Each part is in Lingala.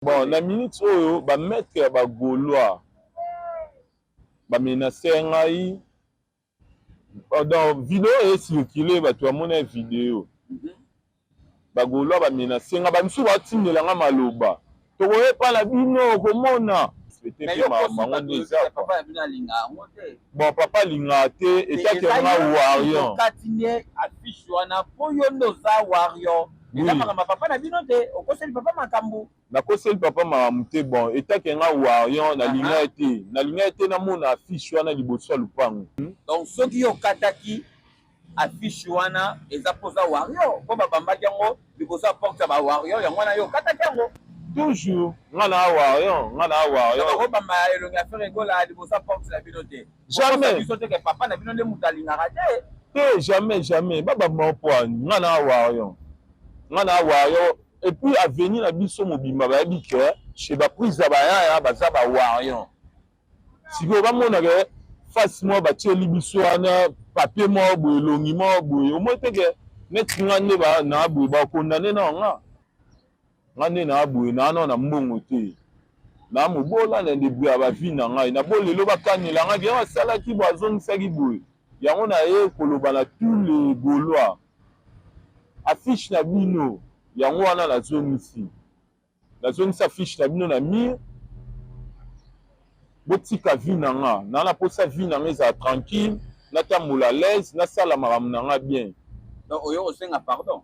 Bon, na minute oyo ba maître ya ba Gaulois ba menacer ngai dans vidéo et circuler bato amona vidéo ba Gaulois ba menacer ngai ba misu ba tindela nga maloba tokoyepa na bino komona bon papa linga te etake nga warion nakoseli papa makambo te bon etake nga warion nalinga te nalinga te namona affiche wana liboso ya lupango donc soki okataki affiche wana eza poza wario po babambaki yango liboso ya porte ya bawario yango wana yo okataki yango toujours nga na warion obamba elongi affaire egola liboso ya porte na bino te jamais biso teke papa na bino nde moto alingaka te jamais babamba mpoani nga na warion et puis avenir na biso mobimba bayebi ke chez baprise ya bayaya baza bawarion sikoyo bamonaka face moko batieli biso wana papier moko boye elongi moko boye omoi teke neti nga nde na boye bakondane na nga nde na boye naana na mbongo te na mobola na ndebu ya bavi na ngai na bolelo bakanela ngai yango asalaki bo azongisaki boye yango na ye koloba na tous les Gaulois affiche na bino yango wana nazongisi affiche na bino na mire botika vi na nga na posa vi na nga ezala tranquille natambola l'aise nasala makambo na nga bien donc oyo osenga pardon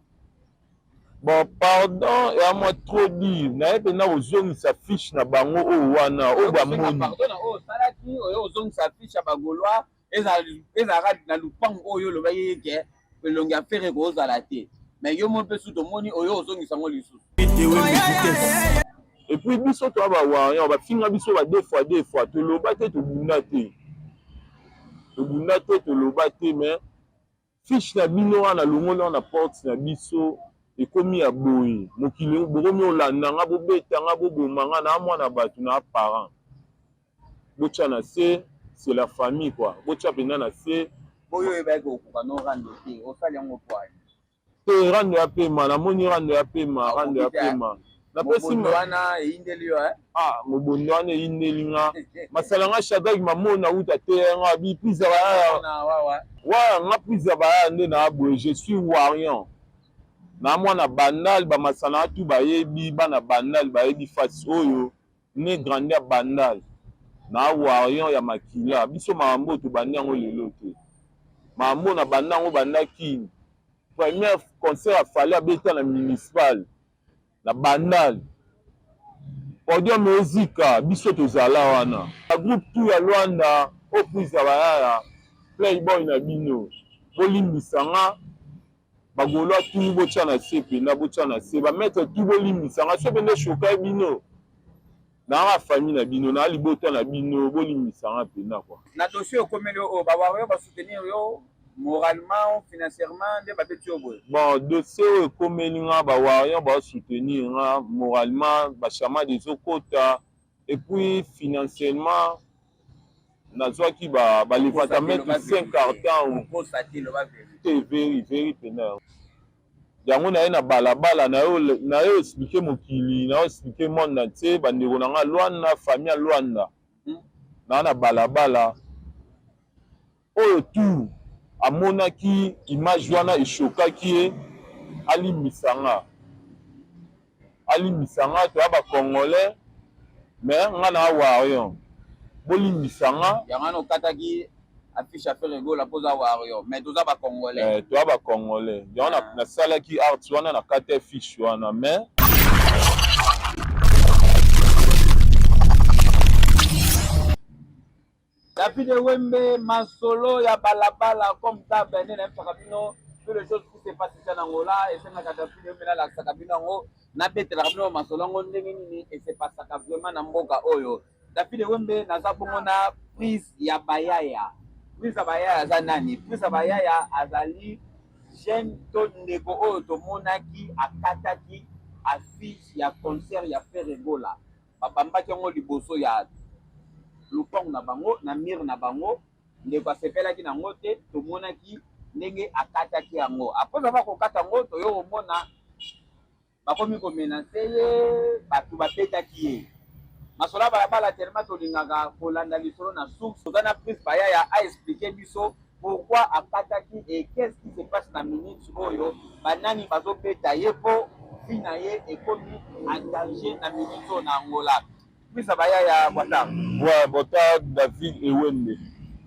bon pardon ya moi trop dire naye mpena kozongisa fiche na bango oyo wana oyo bamoni osalaki oyo ozongisa fiche ya bagaulois ezalaka na lupango oyo oloba yeke elongi affaire ekozala te mais yo mo mpe su tomoni oyo ozongisa yango lisusu et puis biso toa bawarion bafinga biso ba deux fois toloba te tobunda te toloba te mais fiche na bino wana longoli wana porte na biso ekomi ya boye mokili bokomi olanda nga bobeta nga boboma nga na mwana bato na parent botya na se c'est la famille quoi botya mpena na se oyo oyebaki okoka no rando te osali yango poani te rando ya pema namoni rando ya pema mobondo wana eyindeli yo mobondo wana eyindeli nga masala nga shadraki mamona uta te nga bipriza bayaya nga priza bayaya nde na boye je suis warion na mwana bandal bamasana atu bayebi bana bandal bayebi fasi oyo ne grande ya bandal na warion ya makila biso makambo tobandi yango lelo te makambo na banda yango bandaki premier concert afali abeta na municipal na bandal podium ezika biso tozala wana na groupe tu ya Luanda oprise ya bayaya playboy na bino bolimbisa nga bagaulois tu botya na se mpena botya na se bamaître tu bolimbisa nga so pende shoka bino na nga famille na bino na libota na bino bolimbisa nga mpena kwa na dossier okomeli oyo bawario basoutenir yo moralement financièrement nde babeti yo boye bon dossier oyo ekomeli nga bawarion basoutenir nga moralement bachamade ezokota et puis financièrement nazwaki balevata mettre 5 carton te veri pena yango naye na balabala nayo explike mokili nayo explike monde entier bandeko na nga Luanda famille ya Luanda na balabala oyo tu amonaki image wana eshokaki ye alimbisa nga toya bacongolais mais nga na warion bolimbisa nga yango wana okataki affiche affaire egola mpoza wario mais toza bacongolais toya bacongolais yango nasalaki art wana na kati ya fiche wana mais David Wembe masolo ya balabala comme ça bende na mpaka bino toutes les choses qui se passent en Angola et c'est na David Wembe na la saka bino ngo na betela bino masolo ngo ndenge nini et c'est pas ça vraiment na mboka oyo David Wembe naza bongo na prise ya bayaya za nani prise ya bayaya azali jeune to ndeko oyo tomonaki akataki affiche ya concert ya Ferregola babambaki ngo liboso ya lupango na bango na mire na bango ndeko asepelaki nango te tomonaki ndenge akataki yango apres ava kokata yango toyo komona bakomi komenase ye bato bapetaki ye masolo ya balabala tellement tolingaka kolanda lisolo na source toza na prise bayaya aexplike biso pourquoi akataki et qu'est-ce qui se passe na minute oyo banani bazobeta ye mpo fi na ye ekomi en danger na minute oyo na Angola. Prise bayaya Bwata. Ouais, Bwata David Ewende.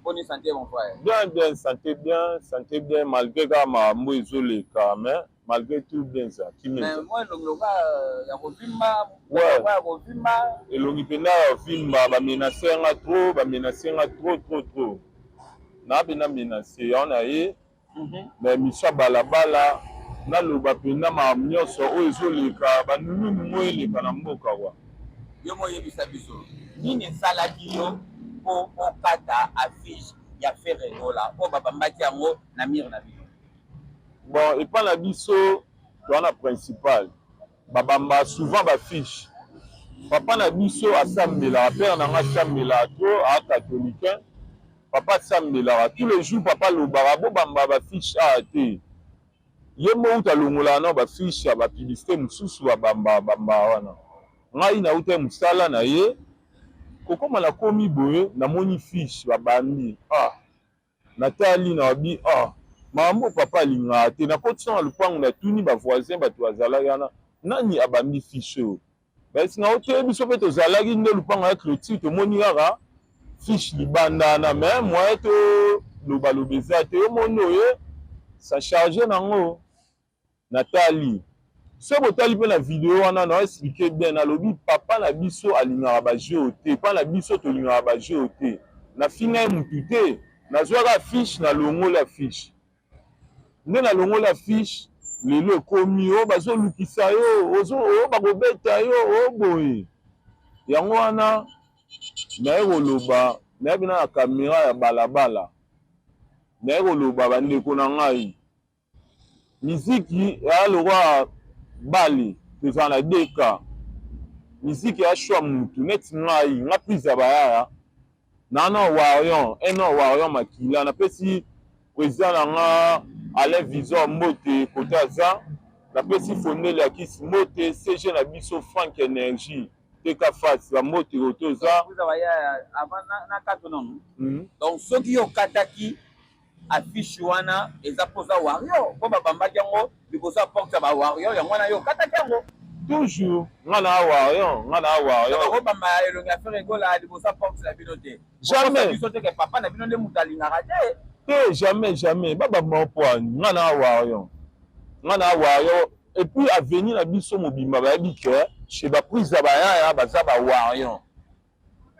Bonne santé mon frère. Bien, santé bien, malgré que ma moïse quand même, malgré tout bien ça. Mais moi, il y a Rovimba, ouais. Rovimba. Et l'on y pena Rovimba, bah menacer un trop. Na bena menacer, on a eu, mais Micha Balabala, na loba pena ma mnyoso, oizoleka, bah nous moïleka na mboka wa. Yo moye bisabiso. Nini salaki yo po okata affiche ya faire dola po babambaki yango na mire na bino. Bon, et pas la biso, dans la principale, babamba souvent ba fiche. Papa na biso asambela, père na nga sambela trop à catholicain. Papa sambela tous les jours papa lo barabo bamba ba fiche a té. Yemo uta longola na ba fiche ba publicité mususu ba bamba wana. Ngai na uta musala na ye. Kokoma na komi boye na moni fiche ba bandi. Natali na bi mambo papa linga te na kotisa na lupango na tuni ba voisin bato bazala yana nani abambi fiche o basi na hotel biso pe tozalaki nde lupango ya clôture tomoni kaka fiche libanda na mais moi to loba lobeza te omoni oye ça charge nango Natali so botali pe na video wana na expliquer bien na lobi papa na biso alingaka ba jeu te pa na biso tolingaka ba jeu te na finga mutu te na zwaka fiche na longo la fiche nde na longo la fiche lelo ekomi o bazolukisa yo o bakobeta yo o boye yango wana naye koloba naye bina na kamera ya balabala naye koloba bandeko na ngai miziki ya lokwa bale toza na deka miziki ya shwa mutu neti ngai nga prise ya bayaya nana warion makila napesi président na nga Alain Visor Mbote côté aza napesi fondele ya kisi Mbote CG na biso Frank Energie teka face ba Mbote otoza donc soki yo kataki affiche wana eza poza wario po babambaki yango liboso ya porte ya ba wario yango wana yo kataki yango toujours nga na wario obamba elongi affaire egola liboso ya porte na bino te jamais biso te ke papa na bino nde moto alingaka te jamais babamba poani nga na wario et puis avenir na biso mobimba bayebi ke chez baprise ya bayaya baza ba wario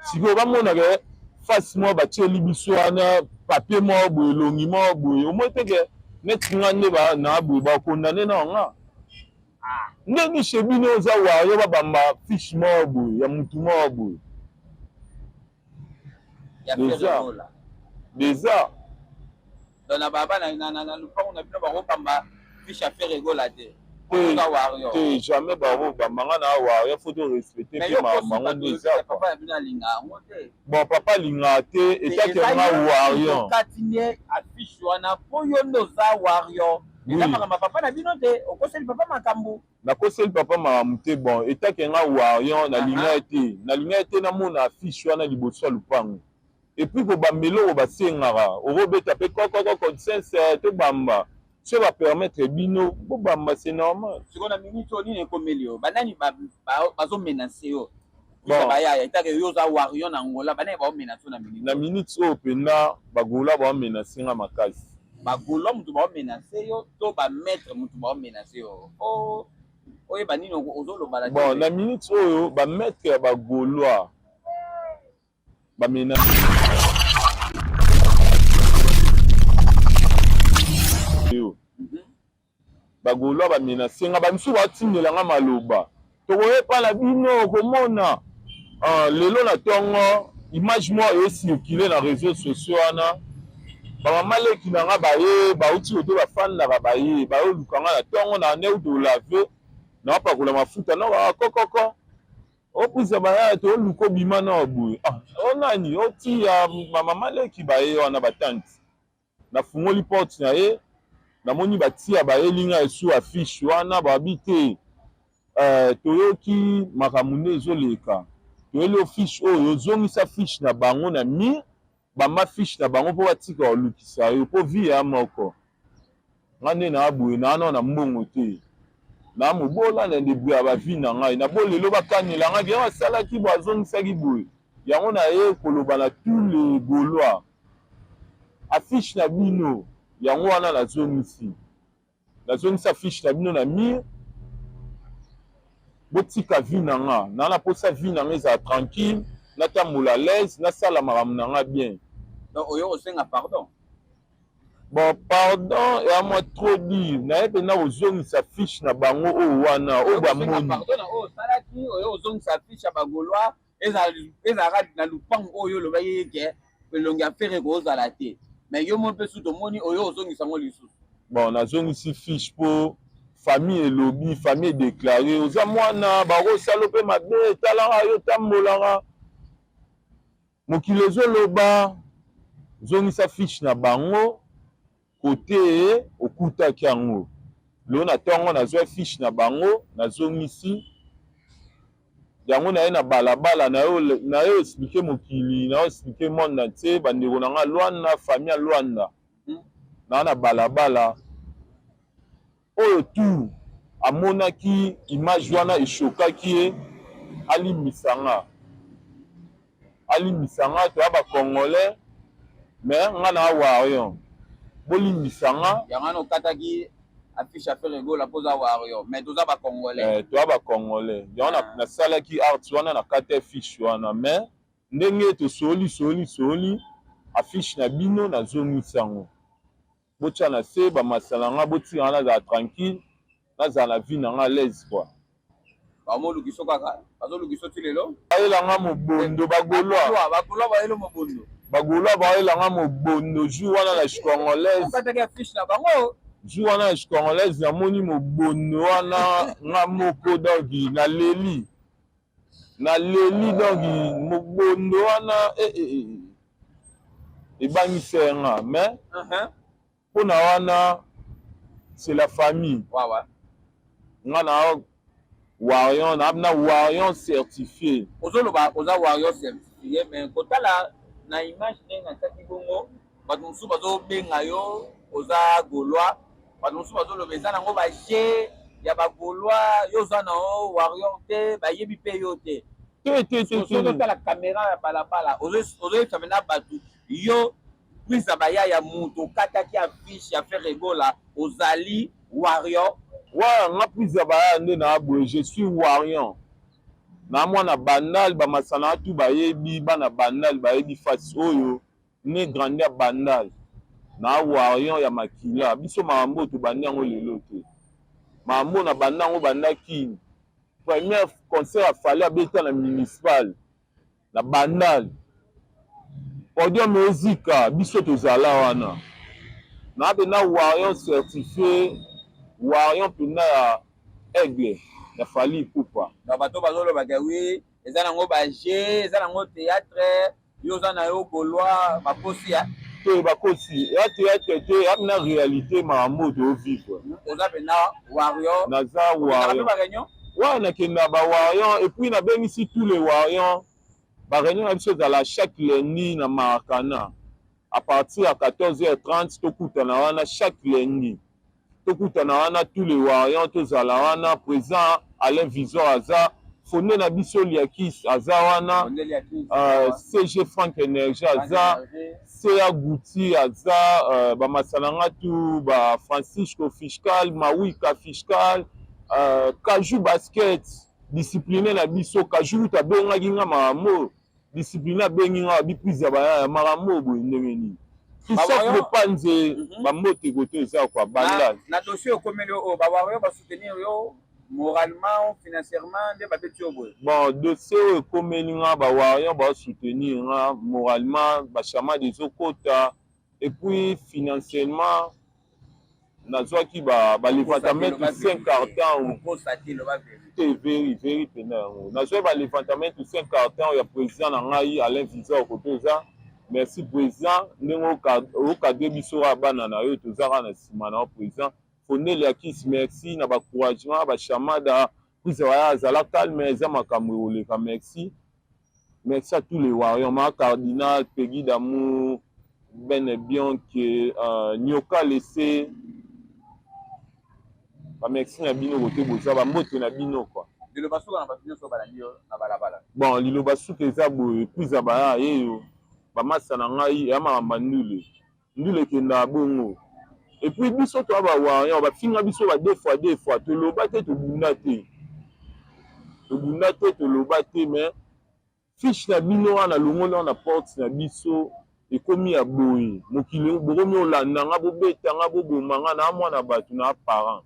sikoyo bamonake face mo batieli biso wana papier mo boye elongi mo boye omoi teke neti nga nde na boye bakondane na nga ndenge chez bino oza wario babamba fiche mo boye ya mutu mo boye déjà donc na baba na lupango na bino bakobamba fiche affaire egola te te jamais barobamba nga na wario faut to respecter mpe mamango nde eza bon papa alingaka te etake nga wario okati nde affiche wana mpo yo nde oza wario eza makambo papa na bino te okoseli papa makambo nakoseli papa makambo te bon etake nga wario nalinga te namona affiche wana liboso ya lupango epuis kobambela oyo basengaka okobeta mpe kokokoko sense tobamba so bapermettre bino bobamba c'est normal sikoyo na minute oyo nini ekomeli yo banani bazomenase yo bayaya etake yo oza wario na Angola banani baomenase yo na minute oyo mpena bagola baomenase nga makasi bagola mutu baomenase yo to bametre mutu baomenase yo oyeba nini ozoloba bon na minute oyo bametre ya bagolwa bamenase bagolwa bamenase nga bamisu batindelanga maloba tokoyepana bino komona lelo na ntongo image moko esirkule na réseaux sociaux wana bamama leki na nga baye bauti kote bafandaka baye bayolukanga na ntongo na nde uti olave na bapakola mafuta no bakokoko opwisa bayaya toluka obima na boye onani otia bamama leki baye wana batanti nafungoli porte na ye namoni batia bayelinga esu affiche wana babi te toyoki makambo nde ezoleka toyeli fiche oyo ozongisa fiche na bango na mire bama fiche na bango mpo batika kolukisa yo mpo vi ya moko nga nde na boye naana na mbongo te na mobola na debu ya bavi na ngai na bo lelo bakanela ngai bien basalaki bo azongisaki boye yango na ye koloba na tous les Gaulois affiche na bino yango wana nazongisa fiche na bino na mire botika vi na nga na posa vi na nga ezala tranquille natambola l'aise nasala makambo na nga bien. Donc oyo osenga pardon. Bon, pardon, et à moi trop dire. Na ebe na ozongisa fiche na bango o wana o ba moni. Pardon na o salaki oyo ozongisa fiche ya bagolwa ezala na lupango oyo lo bayeke pelongi affaire ko ozala te. Mais yo mo pesu to moni oyo ozongisa ngo lisusu. Bon, na zongisi fiche po famille elobi, famille déclarée. Oza mwana baro salope mabe talanga yo tambolanga. Mokili ezoloba zongisa fiche na bango côté okutaki yango lelo na ntongo nazwa fiche na bango nazongisi yango na ye na balabala na yo explike mokili na yo explike monde entier bandeko na nga Lwanda famille ya Lwanda na balabala oyo tu amonaki image wana eshokaki ye alimbisanga toya bakongolais mais nga na awarion bolimbisanga yango okataki affiche affaire egola poza wario mais toza bakongolais toza bakongolais yango nasalaki art wana na kati fiche wana mais ndenge tosoli affiche na bino nazongisa yango botya na se bamasala nga botika nga nazala tranquille nazala na vie na nga l'aise quoi bamolukiso kaka bazolukiso ti lelo bayelanga mobondo bagolwa bayelo mobondo bagolwa bayelanga mobondo jour wana na chicongolaise jour wana na chicongolaise namoni mobondo wana nga moko donki naleli donki mobondo wana ebangisa nga mais mpona wana c'est la famille nga na warion na warion certifié ozoloba oza warion certifié mais kotala na image ndenge ataki bongo bato mosusu bazobenga yo oza Gaulois bato mosusu bazoloba eza nango baje ya bagaulois yo oza na o warion te bayebi mpe yo te ozotala kamera ya balabala ozoyebisa mpena bato yo prise baya ya moto okataki affiche ya faire egola ozali warion nga prise baya nde na boye je suis warion na mwana bandal bamasana tu bayebi bana bandal bayebi fasi oyo ne grande ya bandal na warion ya makila biso makambo tobandi yango lelo te makambo na banda yango bandaki premier concert afali abeta na municipal na bandal podium ezika biso tozala wana na bena warion certifié warion mpena ya aigle ya fali kupa na bato bazolobaka wi eza nango baje eza nango théâtre yo oza na yo Gaulois bakosi ya te bakosi ya théâtre te ya na réalité makambo tovivre oza mpena warion naza warion wana nakenda bawarion et puis nabengisi tous les warion baréunion na biso ezala chaque lundi na Maracana à partir ya 14h30 tokutana wana chaque lundi tokutana wana tous les warion tozala wana présent Alain Visor aza fondé na biso Liakis aza wana CG Frank Energie aza CA Gouti aza bamasalanga tu ba Francisco Fiscal Mawika Fiscal Kaju Basket discipliné na biso Kaju tabengaki nga makambo discipliné abengi nga biprise ya makambo boye ndenge nini Christophe Lepanze bamote kote eza kwa bandal na dossier okomeli oyo bawario basoutenir yo moralement financièrement nde babeti yo boye bon dossier oyo ekomeli nga bawarion basoutenir nga moralement bachamade ezokota et puis financièrement nazwaki balevantamento 5 carton te veri pena yango nazwaki balevantamento 5 carton ya président na ngai Alain Visor kote eza merci président ndenge okadre biso ya bana na yo tozaka na nsima na yo président fondé Liakis merci na bacouragement bachamada prise ya zala calme eza makambo eoleka. Merci à tous les warriors, ma cardinal Peggy d'amour ben et bien que nyoka laissé ba merci na bino côté boza ba moto na bino quoi. Liloba suka na basinyo so balandi na balabala. Bon liloba suka eza boye prise ba yeyo ba masa na ngai ya mama ndule kenda bongo. Et puis biso to ba warrior ba finga biso ba deux fois to loba te to bunda te to loba te mais fiche na bino wana longola na porte na biso ekomi ya boye mokili bokomi olanda nga bobeta nga boboma nga na mwana bato na parent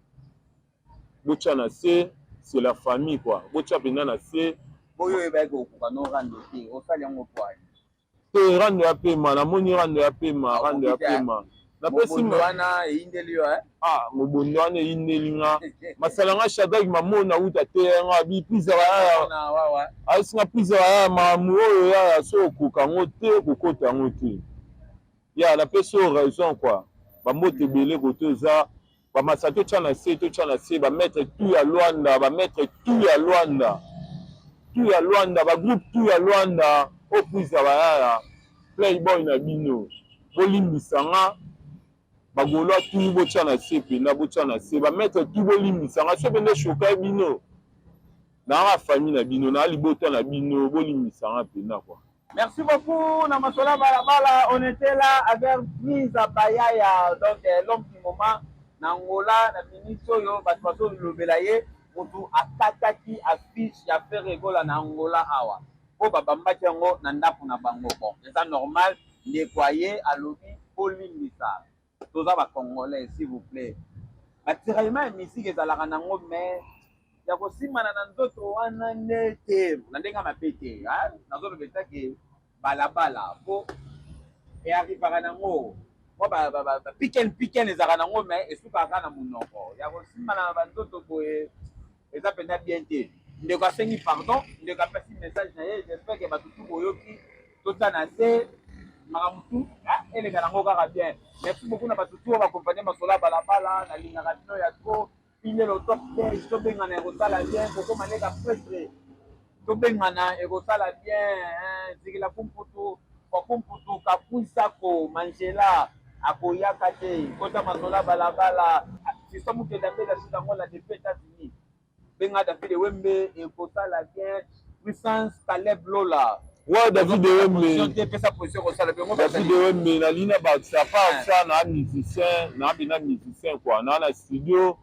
bocha na se c'est la famille quoi bocha pena na se boyo eba ko kuka no rando te osali yango poa te rando ya pema na moni rando ya pema na pesi wana indeli yo mobondo wana indeli nga masala nga Shadrach mamona uta te nga bi pizza na wawa asinga pizza ya mamu oyo ya so koka ngo te kokota ngo te ya na pesi raison quoi ba mote belé koto za ba masato tchana se ba mettre tout ya Luanda ba groupe tout ya Luanda o pizza ya playboy na bino bolimbisa nga bagolo tu bocha na se pena bocha na se ba mettre tu bolimbisa nga so bende choka bino na la famille na bino na libota na bino bolimbisa nga pena quoi. Merci beaucoup na masola balabala, on était là avec Prise Bayaya donc l'homme du moment na Angola na ministre yo bato lobela ye mutu akataki affiche ya faire rigola na Angola awa po babambaki yango na ndapu na bango. Bon c'est normal nettoyer à lobby bolimbisa toza ba congolais s'il vous plaît batiraillement misiki ezalaka nango mais ya kosimana na nzoto wana nete na ndenge mapete nazolobeta ke balabala po earrivaka nango po piken ezalaka nango mais esukaka na monoko ya kosimana na banzoto boye eza mpenza bien te. Ndeko asengi pardon, ndeko apesi message na ye, j'espère ke batutu boyoki tota na se makamutu eleka nango kaka bien. Merci beaucoup na batutu oyo bakompanye masola balabala na lingaka bino ya tro pile lo top 10 tobengana ekosala bien kokoma leka presque tobengana ekosala bien zikila kumputu kumputu kapuisako manjela akoyaka te kota masola balabala sisamukenda mpe na sisango la depuis États-Unis benga David Wembe ekosala bien puissance Caleb Lola. Ouais, David Wembe. David Wembe na lina ba ça pas ça na musicien quoi na studio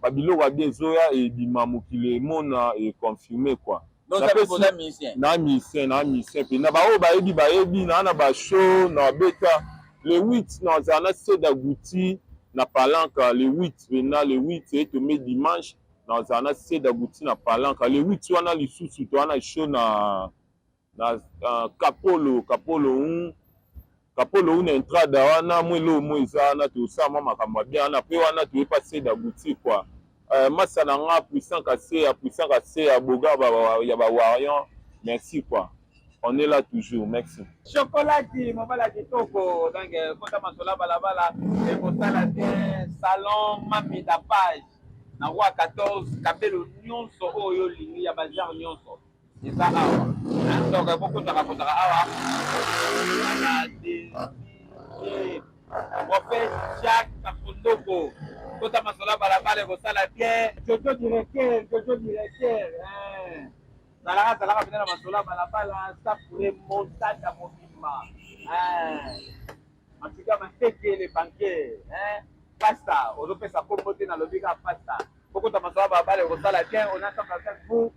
babiloko bien zoya et bima mokile mona et confirmé quoi. Donc ça peut être musicien. Na musicien puis na ba o bayebi na ba show na beta le 8 na zana seda guti na palanka le 8 vena le 8 et to me dimanche na zana seda guti na palanka le 8 wana lisusu to wana show na Kapolo una entrada wana mwelo moiza na to sama makambo bien na pe wana to passer da boutique quoi. Massa na nga puissant cassé ya boga ya ba warrior. Merci quoi. On est là toujours. Merci. Chocolati mobala kitoko donc kota masola balabala et kosala bien salon mami da page na roi 14 kabelo nyonso oyo lingi ya bazar nyonso. C'est ça awa. Donc beaucoup de rapportera awa. On fait Jack Kapondoko. Kota masola balabala ko sala bien. Jojo directeur. Salaka bina masola balabala ça pourrait monter à mobima. En tout cas mateke les banquiers, pasta, on peut ça compoter dans le biga pasta. Beaucoup de masola balabala ko sala bien, on a ça avec vous.